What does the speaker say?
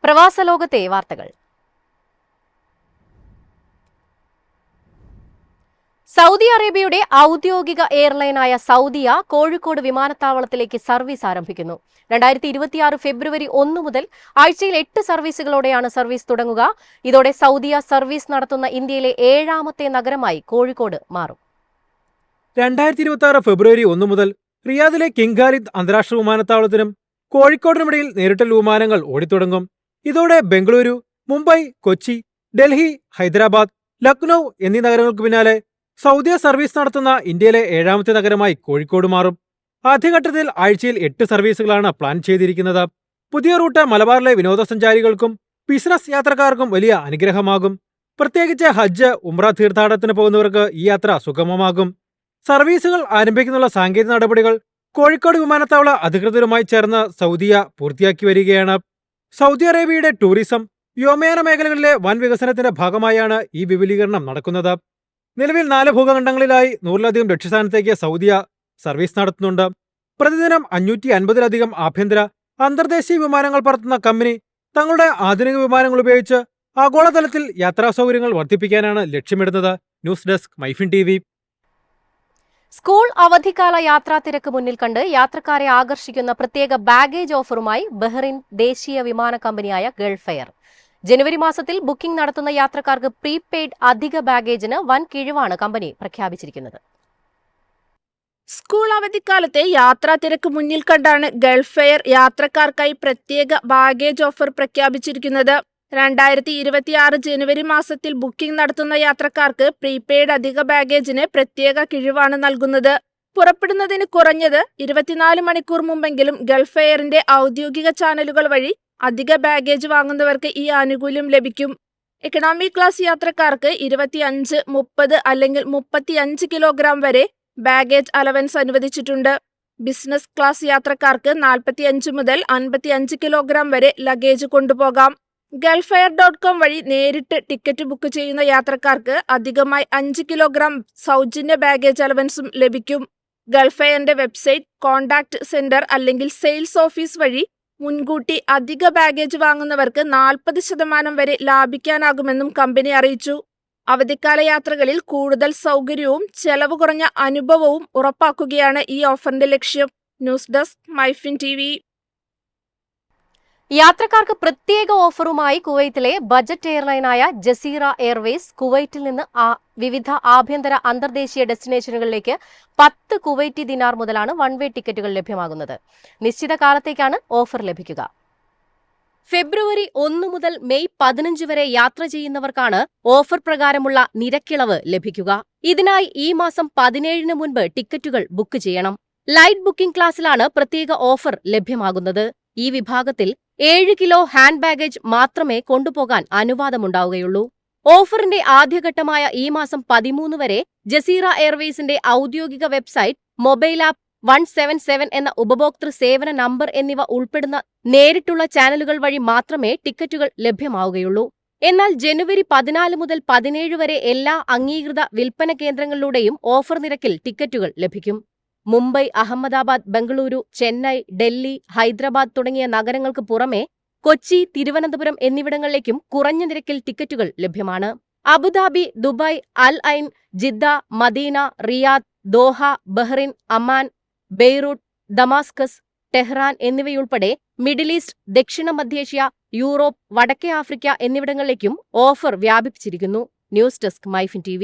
പ്രവാസ ലോകത്തെ വാർത്തകൾ. സൗദി അറേബ്യയുടെ ഔദ്യോഗിക എയർലൈനായ സൗദിയ കോഴിക്കോട് വിമാനത്താവളത്തിലേക്ക് സർവീസ് ആരംഭിക്കുന്നു. 2026 ഫെബ്രുവരി 1 മുതൽ ആഴ്ചയിൽ 8 സർവീസുകളോടെയാണ് സർവീസ് തുടങ്ങുക. ഇതോടെ സൗദിയ സർവീസ് നടത്തുന്ന ഇന്ത്യയിലെ 7ാമത്തെ നഗരമായി കോഴിക്കോട് മാറും. 2026 ഫെബ്രുവരി 1 മുതൽ റിയാദിലെ കിങ് ഖാലിദ് അന്താരാഷ്ട്ര വിമാനത്താവളത്തിനും കോഴിക്കോടിനുമിടയിൽ നേരിട്ടുള്ള വിമാനങ്ങൾ ഓടിത്തുടങ്ങും. ഇതോടെ ബംഗളൂരു, മുംബൈ, കൊച്ചി, ഡൽഹി, ഹൈദരാബാദ്, ലക്നൌ എന്നീ നഗരങ്ങൾക്ക് പിന്നാലെ സൗദിയ സർവീസ് നടത്തുന്ന ഇന്ത്യയിലെ 7ാമത്തെ നഗരമായി കോഴിക്കോട് മാറും. ആദ്യഘട്ടത്തിൽ ആഴ്ചയിൽ 8 സർവീസുകളാണ് പ്ലാൻ ചെയ്തിരിക്കുന്നത്. പുതിയ റൂട്ട് മലബാറിലെ വിനോദസഞ്ചാരികൾക്കും ബിസിനസ് യാത്രക്കാർക്കും വലിയ അനുഗ്രഹമാകും. പ്രത്യേകിച്ച് ഹജ്ജ്, ഉംറ തീർത്ഥാടനത്തിന് പോകുന്നവർക്ക് ഈ യാത്ര സുഗമമാകും. സർവീസുകൾ ആരംഭിക്കുന്നുള്ള സാങ്കേതിക നടപടികൾ കോഴിക്കോട് വിമാനത്താവള അധികൃതരുമായി ചേർന്ന് സൗദിയ പൂർത്തിയാക്കി വരികയാണ്. സൗദി അറേബ്യയുടെ ടൂറിസം, വ്യോമയാന മേഖലകളിലെ വൻ വികസനത്തിന്റെ ഭാഗമായാണ് ഈ വിപുലീകരണം നടക്കുന്നത്. നിലവിൽ 4 ഭൂഖണ്ഡങ്ങളിലായി 100-ലധികം ലക്ഷ്യസ്ഥാനത്തേക്ക് സൗദിയ സർവീസ് നടത്തുന്നുണ്ട്. പ്രതിദിനം 550-ലധികം ആഭ്യന്തര, അന്തർദേശീയ വിമാനങ്ങൾ പറത്തുന്ന കമ്പനി തങ്ങളുടെ ആധുനിക വിമാനങ്ങൾ ഉപയോഗിച്ച് ആഗോളതലത്തിൽ യാത്രാ സൗകര്യങ്ങൾ വർദ്ധിപ്പിക്കാനാണ് ലക്ഷ്യമിടുന്നത്. News desk MyFin TV. School അവധിക്കാല യാത്രാ തിരക്ക് മുന്നിൽ കണ്ട് യാത്രക്കാരെ ആകർഷിക്കുന്ന പ്രത്യേക ബാഗേജ് ഓഫറുമായി ബഹ്റിൻ ദേശീയ വിമാന കമ്പനിയായ ഗൾഫ് എയർ. ജനുവരി മാസത്തിൽ ബുക്കിംഗ് നടത്തുന്ന യാത്രക്കാർക്ക് പ്രീപെയ്ഡ് അധിക ബാഗേജിന് വൻ കിഴിവാണ് കമ്പനി പ്രഖ്യാപിച്ചിരിക്കുന്നത്. സ്കൂൾ അവധിക്കാലത്തെ യാത്രാ തിരക്ക് മുന്നിൽ കണ്ടാണ് ഗൾഫ് എയർ യാത്രക്കാർക്കായി പ്രത്യേക ബാഗേജ് ഓഫർ പ്രഖ്യാപിച്ചിരിക്കുന്നത്. 2026 ജനുവരി മാസത്തിൽ ബുക്കിംഗ് നടത്തുന്ന യാത്രക്കാർക്ക് പ്രീപെയ്ഡ് അധിക ബാഗേജിന് പ്രത്യേക കിഴിവാണ് നൽകുന്നത്. പുറപ്പെടുന്നതിന് കുറഞ്ഞത് 24 മണിക്കൂർ മുമ്പെങ്കിലും ഗൾഫ് എയറിന്റെ ഔദ്യോഗിക ചാനലുകൾ വഴി അധിക ബാഗേജ് വാങ്ങുന്നവർക്ക് ഈ ആനുകൂല്യം ലഭിക്കും. എക്കണോമി ക്ലാസ് യാത്രക്കാർക്ക് 25, 30 അല്ലെങ്കിൽ 35 കിലോഗ്രാം വരെ ബാഗേജ് അലവൻസ് അനുവദിച്ചിട്ടുണ്ട്. ബിസിനസ് ക്ലാസ് യാത്രക്കാർക്ക് 45 മുതൽ 55 കിലോഗ്രാം വരെ ലഗേജ് കൊണ്ടുപോകാം. gulfair.com വഴി നേരിട്ട് ടിക്കറ്റ് ബുക്ക് ചെയ്യുന്ന യാത്രക്കാർക്ക് അധികമായി 5 കിലോഗ്രാം സൗജന്യ ബാഗേജ് അലവൻസും ലഭിക്കും. ഗൾഫ് എയറിന്റെ വെബ്സൈറ്റ്, കോൺടാക്ട് സെന്റർ അല്ലെങ്കിൽ സെയിൽസ് ഓഫീസ് വഴി മുൻകൂട്ടി അധിക ബാഗേജ് വാങ്ങുന്നവർക്ക് 40% വരെ ലാഭിക്കാനാകുമെന്നും കമ്പനി അറിയിച്ചു. അവധിക്കാല യാത്രകളിൽ കൂടുതൽ സൗകര്യവും ചെലവ് കുറഞ്ഞ അനുഭവവും ഉറപ്പാക്കുകയാണ് ഈ ഓഫറിന്റെ ലക്ഷ്യം. News desk MyFin TV. യാത്രക്കാർക്ക് പ്രത്യേക ഓഫറുമായി കുവൈത്തിലെ ബജറ്റ് എയർലൈനായ ജസീറ എയർവേസ് കുവൈറ്റിൽ നിന്ന് വിവിധ ആഭ്യന്തര അന്തർദേശീയ ഡെസ്റ്റിനേഷനുകളിലേക്ക് 10 കുവൈറ്റി ദിനാർ മുതലാണ് വൺ വേ ടിക്കറ്റുകൾ ലഭ്യമാകുന്നത്. നിശ്ചിത കാലത്തേക്കാണ് ഓഫർ ലഭിക്കുക. ഫെബ്രുവരി 1 മുതൽ മെയ് 15 വരെ യാത്ര ചെയ്യുന്നവർക്കാണ് ഓഫർ പ്രകാരമുള്ള നിരക്കിളവ് ലഭിക്കുക. ഇതിനായി ഈ മാസം 17-ന് മുൻപ് ടിക്കറ്റുകൾ ബുക്ക് ചെയ്യണം. ലൈറ്റ് ബുക്കിംഗ് ക്ലാസ്സിലാണ് പ്രത്യേക ഓഫർ ലഭ്യമാകുന്നത്. ഈ വിഭാഗത്തിൽ 7 കിലോ ഹാൻഡ് ബാഗേജ് മാത്രമേ കൊണ്ടുപോകാൻ അനുവാദമുണ്ടാവുകയുള്ളൂ. ഓഫറിന്റെ ആദ്യഘട്ടമായ ഈ മാസം 13 വരെ ജസീറ എയർവേസിന്റെ ഔദ്യോഗിക വെബ്സൈറ്റ്, മൊബൈൽ ആപ്പ്, 177 എന്ന ഉപഭോക്തൃ സേവന നമ്പർ എന്നിവ ഉൾപ്പെടുന്ന നേരിട്ടുള്ള ചാനലുകൾ വഴി മാത്രമേ ടിക്കറ്റുകൾ ലഭ്യമാവുകയുള്ളൂ. എന്നാൽ ജനുവരി 14 മുതൽ 17 വരെ എല്ലാ അംഗീകൃത വിൽപ്പന കേന്ദ്രങ്ങളിലൂടെയും ഓഫർ നിരക്കിൽ ടിക്കറ്റുകൾ ലഭിക്കും. മുംബൈ, അഹമ്മദാബാദ്, ബംഗളൂരു, ചെന്നൈ, ഡൽഹി, ഹൈദരാബാദ് തുടങ്ങിയ നഗരങ്ങൾക്ക് പുറമെ കൊച്ചി, തിരുവനന്തപുരം എന്നിവിടങ്ങളിലേക്കും കുറഞ്ഞ നിരക്കിൽ ടിക്കറ്റുകൾ ലഭ്യമാണ്. Abu Dhabi, Dubai, Al Ain, Jeddah, Medina, Riyadh, Doha, Bahrain, Amman, Beirut, Damascus, Tehran എന്നിവയുൾപ്പെടെ മിഡിൽ ഈസ്റ്റ്, ദക്ഷിണ മധ്യേഷ്യ, യൂറോപ്പ്, വടക്കേ ആഫ്രിക്ക എന്നിവിടങ്ങളിലേക്കും ഓഫർ വ്യാപിപ്പിച്ചിരിക്കുന്നു. News desk MyFin TV.